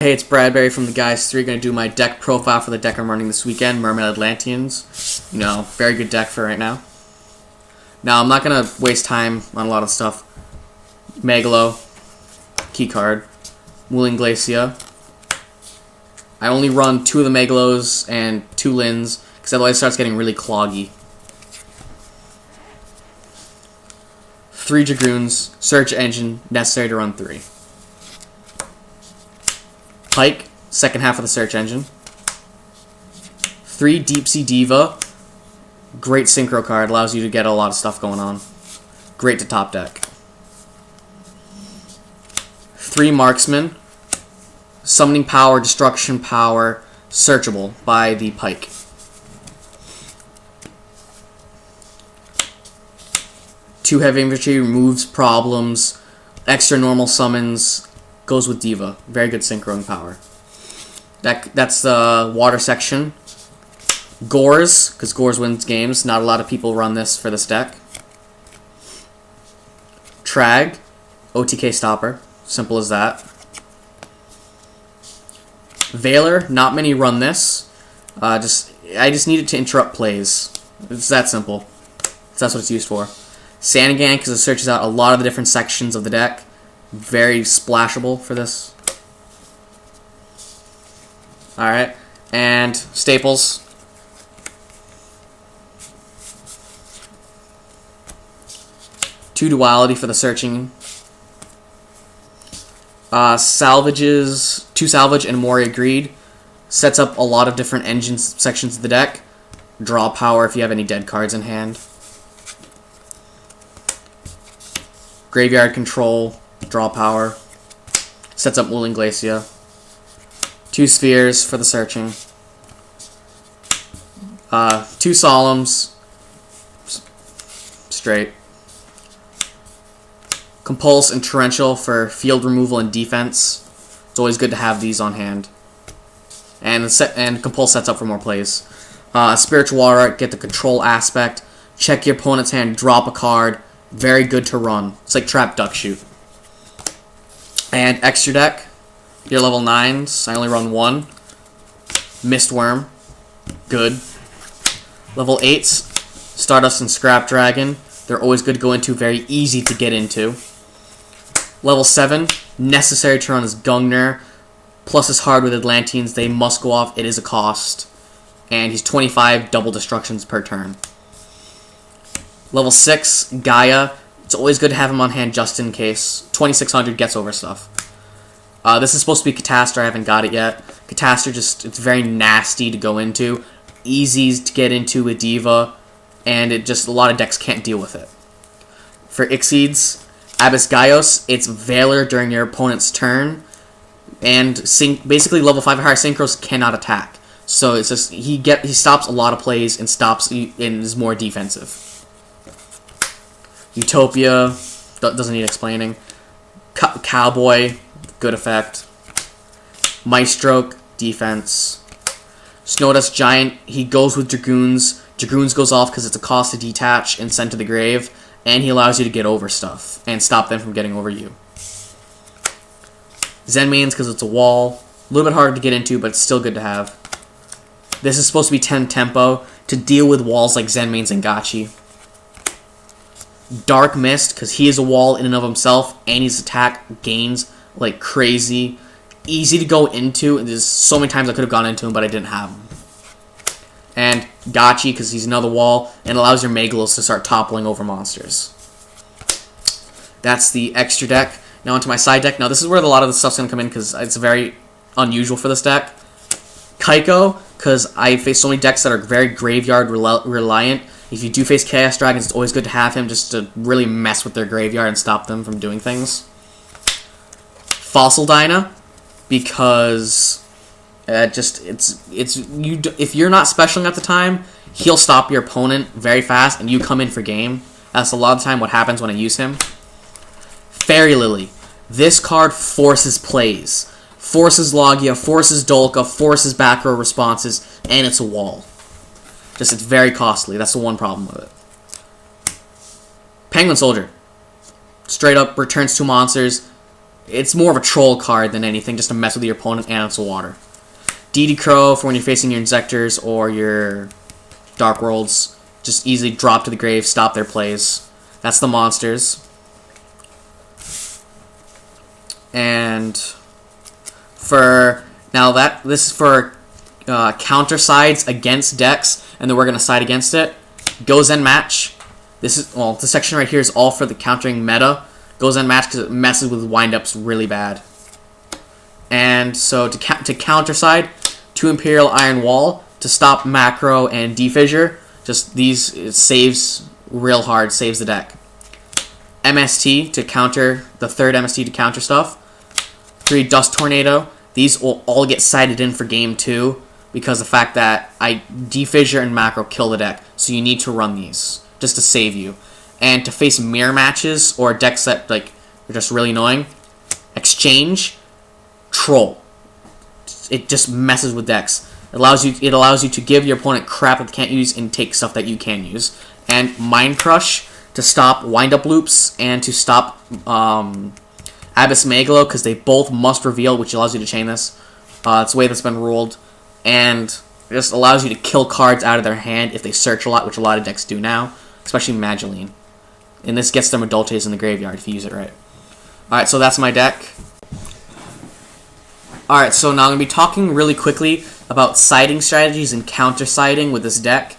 Hey, it's Bradbury from TheGuysThree. Going to do my deck profile for the deck I'm running this weekend, Mermail Atlanteans. You know, very good deck for right now. Now, I'm not going to waste time on a lot of stuff. Megalo, keycard, Wooling Glacia. I only run 2 of the Megalos and 2 Lins, because otherwise it starts getting really cloggy. 3 Dragoons, search engine, necessary to run 3. Pike, second half of the search engine. 3 Deep Sea Diva, great synchro card, allows you to get a lot of stuff going on. Great to top deck. 3 Marksman, summoning power, destruction power, searchable by the Pike. 2 Heavy Infantry, removes problems, extra normal summons, goes with Diva. Very good synchroing power. That's the water section. Gores, because Gores wins games. Not a lot of people run this for this deck. Trag, OTK stopper. Simple as that. Veiler, not many run this. I just need it to interrupt plays. It's that simple. That's what it's used for. Sanagan, because it searches out a lot of the different sections of the deck. Very splashable for this. Alright, and staples. Two duality for the searching. Salvages, 2 salvage and Moria Greed. Sets up a lot of different engine sections of the deck. Draw power if you have any dead cards in hand. Graveyard control, draw power. Sets up Wooling Glacia. 2 spheres for the searching. 2 solemns. Straight. Compulse and Torrential for field removal and defense. It's always good to have these on hand. And Compulse sets up for more plays. Spiritual Water Art, get the control aspect. Check your opponent's hand, drop a card. Very good to run. It's like Trap Duck Shoot. And extra deck. You're level 9s. I only run 1. Mistworm. Good. Level 8s. Stardust and Scrap Dragon. They're always good to go into. Very easy to get into. Level 7. Necessary to run is Gungnir. Plus is hard with Atlanteans. They must go off. It is a cost. And he's 25 double destructions per turn. Level 6, Gaia. It's always good to have him on hand just in case. 2600 gets over stuff. This is supposed to be Catastor. I haven't got it yet. Catastor, it's very nasty to go into. Easy to get into with Diva. And a lot of decks can't deal with it. For Ixids, Abyss Gaios, it's Veiler during your opponent's turn. And basically level 5 or higher synchros cannot attack. So it's just he stops a lot of plays and is more defensive. Utopia, doesn't need explaining. Cowboy, good effect. Maestro, defense. Snowdust Giant, he goes with Dragoons. Dragoons goes off because it's a cost to detach and send to the grave. And he allows you to get over stuff and stop them from getting over you. Zenmains, because it's a wall. A little bit harder to get into, but it's still good to have. This is supposed to be 10 tempo to deal with walls like Zenmains and Gachi. Dark Mist, because he is a wall in and of himself, and his attack gains like crazy. Easy to go into, and there's so many times I could have gone into him, but I didn't have him. And Gachi, because he's another wall, and allows your Megalos to start toppling over monsters. That's the extra deck. Now onto my side deck. Now this is where a lot of the stuff's going to come in, because it's very unusual for this deck. Kaiko, because I face so many decks that are very graveyard reliant. If you do face Chaos Dragons, it's always good to have him just to really mess with their graveyard and stop them from doing things. Fossil Dyna, because if you're not specialing at the time, he'll stop your opponent very fast and you come in for game. That's a lot of the time what happens when I use him. Fairy Lily. This card forces plays. Forces Logia, forces Dolka, forces back row responses, and it's a wall. It's very costly. That's the one problem with it. Penguin Soldier. Straight up returns 2 monsters. It's more of a troll card than anything, just to mess with your opponent, and it's a water. DD Crow for when you're facing your inzektors or your Dark Worlds. Just easily drop to the grave, stop their plays. That's the monsters. And for now, this is for counter sides against decks, and then we're gonna side against it. Goes End Match. This section right here is all for the countering meta. Goes End Match because it messes with windups really bad. And so to counter side, 2 Imperial Iron Wall to stop macro and defissure. Just these, it saves real hard, saves the deck. MST to counter, the third MST to counter stuff. 3 Dust Tornado. These will all get sided in for game 2 because the fact that defissure and macro kill the deck. So you need to run these just to save you. And to face mirror matches or decks that like are just really annoying, Exchange, Troll. It just messes with decks. It allows you to give your opponent crap that they can't use and take stuff that you can use. And Mind Crush to stop wind-up loops and to stop Abyss Megalo, because they both must reveal, which allows you to chain this. It's the way that's been ruled. And it just allows you to kill cards out of their hand if they search a lot, which a lot of decks do now, especially Magdalene. And this gets their Madoltes in the graveyard if you use it right. Alright, so that's my deck. Alright, so now I'm going to be talking really quickly about siding strategies and counter-siding with this deck.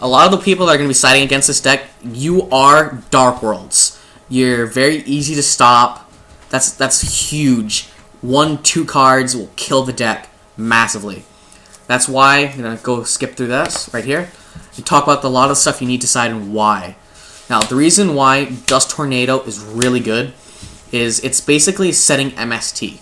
A lot of the people that are going to be siding against this deck, you are Dark Worlds. You're very easy to stop. That's huge. 1-2 cards will kill the deck massively. That's why I'm going to go skip through this right here and talk about a lot of stuff you need to side and why. Now, the reason why Dust Tornado is really good is it's basically setting MST.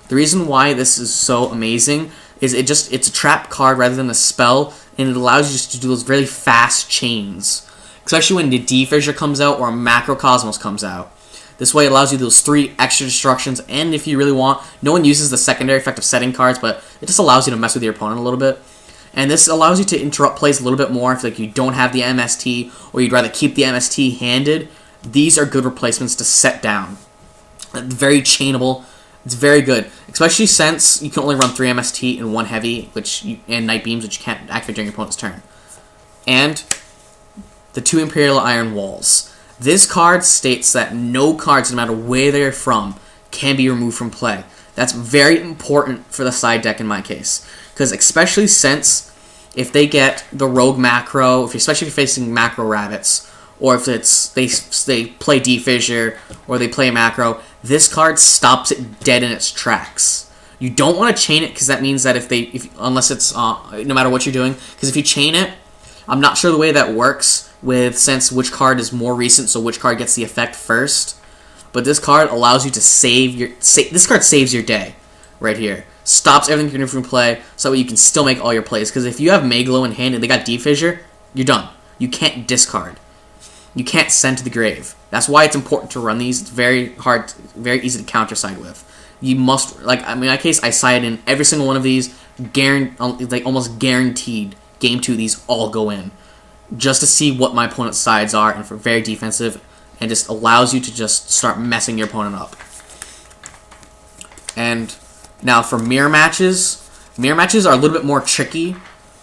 The reason why this is so amazing is it's a trap card rather than a spell, and it allows you to do those really fast chains. Especially when the defissure comes out or a Macrocosmos comes out. This way it allows you those 3 extra destructions, and if you really want, no one uses the secondary effect of setting cards, but it just allows you to mess with your opponent a little bit. And this allows you to interrupt plays a little bit more if like you don't have the MST, or you'd rather keep the MST handed. These are good replacements to set down. Very chainable. It's very good, especially since you can only run 3 MST and 1 heavy, and Night Beams, which you can't activate during your opponent's turn. And the 2 Imperial Iron Walls. This card states that no cards, no matter where they're from, can be removed from play. That's very important for the side deck in my case, because especially since if they get the Rogue Macro, especially if you're facing Macro Rabbits, or if they play Defissure or they play Macro, this card stops it dead in its tracks. You don't want to chain it because that means that unless it's no matter what you're doing, because if you chain it, I'm not sure the way that works since which card is more recent, so which card gets the effect first. But this card allows you to this card saves your day right here. Stops everything you're doing from play, so that you can still make all your plays. Because if you have Megalo in hand and they got Defissure, you're done. You can't discard. You can't send to the grave. That's why it's important to run these. It's very hard, very easy to counter side with. You must, in my case, I side in every single one of these, almost guaranteed. Game 2, these all go in, just to see what my opponent's sides are, and for very defensive, and just allows you to just start messing your opponent up. And now for mirror matches are a little bit more tricky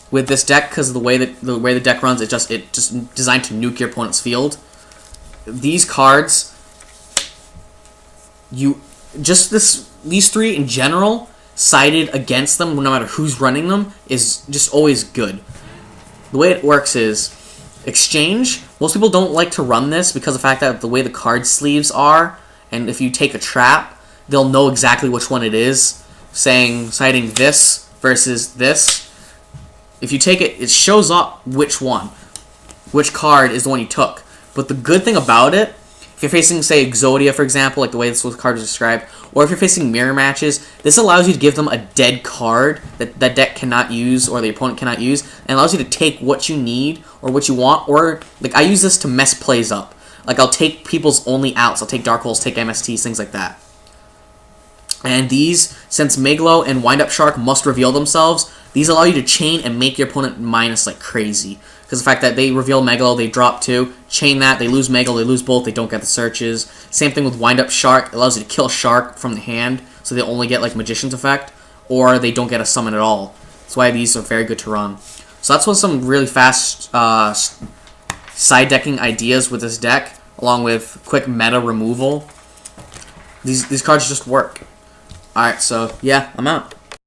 with this deck because of the way the deck runs. It just designed to nuke your opponent's field. These cards, these 3 in general, sided against them, no matter who's running them, is just always good. The way it works is Exchange. Most people don't like to run this because of the fact that the way the card sleeves are, and if you take a trap, they'll know exactly which one it is, siding this versus this. If you take it, it shows up which card is the one you took. But the good thing about it, if you're facing, say, Exodia, for example, like the way this card is described, or if you're facing mirror matches, this allows you to give them a dead card that that deck cannot use or the opponent cannot use, and allows you to take what you need or what you want, or, I use this to mess plays up. I'll take people's only outs. I'll take Dark Holes, take MSTs, things like that. And these, since Megalo and Wind Up Shark must reveal themselves, these allow you to chain and make your opponent minus like crazy. Because because the fact that they reveal Megalo, they drop 2. Chain that, they lose Megalo, they lose both, they don't get the searches. Same thing with Wind Up Shark. It allows you to kill Shark from the hand, so they only get like Magician's Effect, or they don't get a summon at all. That's why these are very good to run. So that's some really fast side decking ideas with this deck, along with quick meta removal. These cards just work. Alright, so yeah, I'm out.